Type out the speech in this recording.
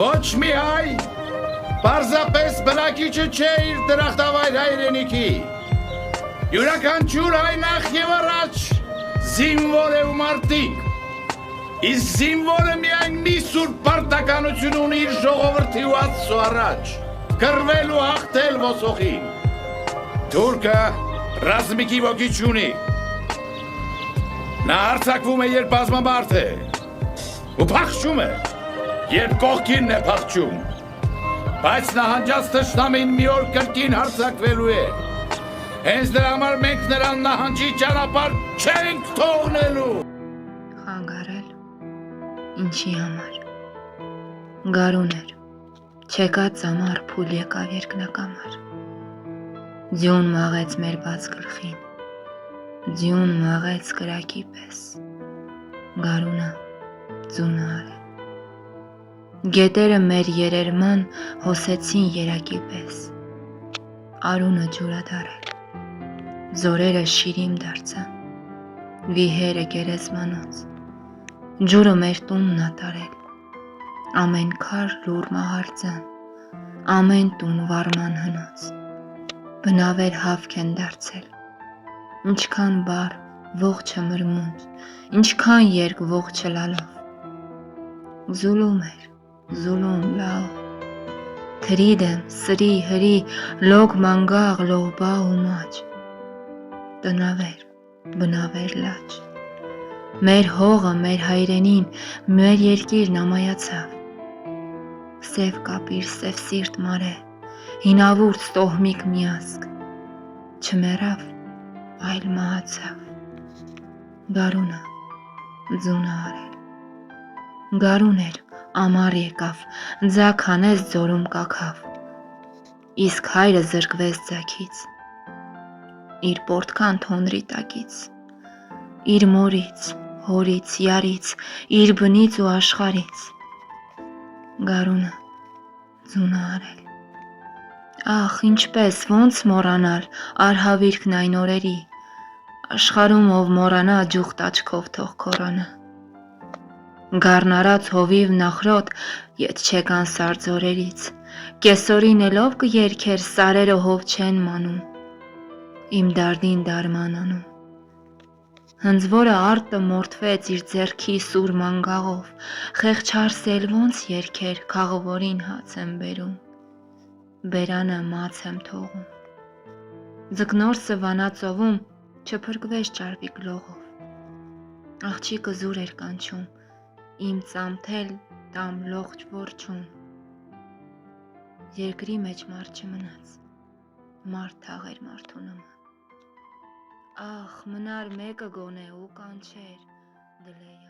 Ոչ մի հայ, պարզապես բնակիչը չէ իր դրախտավայր հայրենիքի, յուրաքանչյուր հայ նախ և առաջ զինվոր է ու մարտիկ, իսկ զինվորը միայն մի սուրբ պարտականություն ունի իր ժողովրդի ու Աստծո առաջ, կռվել ու հաղթել ոսոխին։ Թուրքը ռազմիկի ոգի չունի, նա հարձակվում է, երբ բազմամարդ է, ու փախչում է, երբ կողքինն է փախչում, բայց նահանջած թշնամին մի օր կրկին հարձակվելու է, հենց դրա համար մենք նրան նահանջի ճանապարհ չենք թողնելու։ Խանգարել, ինչի համար, գարուն էր, չեկած ամառ փուլ եկավ երկնակամար, ձյուն մաղեց մեր բաց գլխին, ձյուն մաղեց կրակի պես, գարունը ձունը արել, գետերը մեր երերման հոսեցին երակի պես, արունը ջուրադարել, զորերը շիրիմ դարձան, վիհերը գերեզմանոց, ջուրը մեր տունն ատարել, ամեն քար լուր մահարձան, ամեն տուն վարման հնոց, բնավեր հավք են դարձել, ինչքան բար ողջը մրմունջ, ինչքան երկ ողջը լալով, զուլում էր, զուլում լավ, թրիդեմ, սրի, հրի, լոգ մանգաղ, լողբա ու մաջ, տնավեր, բնավեր լաջ, մեր հողը, մեր հայրենին, մեր երկիրն ամայացավ, սև կապիր, սև սիրտ մարե, հինավուրց տոհմիկ միասկ, չմեռավ, այլ մահացավ, գարունը ձունը արել, գարուն էր, ամառ եկավ, ձակ հանեց ձորում կաքավ, իսկ հայրը զրկվեց ձակից, իր պորտքան թոնրի տակից, իր մորից, հորից, յարից, իր բնից ու աշխարից, գարունը ձունը արել, ախ, ինչպես, ոնց մոռանալ արհավիրքն այն օրերի, աշխարհում ով մոռանա ջուխտ աչքով թող քորանա, գառնարած հովիվ նախրոտ ետ չեկան սարձորերից, կեսօրին էլով կերքեր սարերը հով չեն մանում, իմ դարդին դարման անում, հնձվորը արտը մորթվեց իր ձեռքի սուր մանգաղով, խեղճարս էլ ոնց երգեր քաղվորին հաց եմ բերում, բերանը մաց եմ թողում, ձկնորսը վանածովում չփրկվեց ճարպիկ լողով, աղջիկը զուր էր կանչում, իմ ծամթել տամ լողջ որջում, երկրի մեջ մարդ չմնաց, մարդ թաղեր մարդու նման, ախ, մնար մեկը գոնե ու կանչեր դլեյա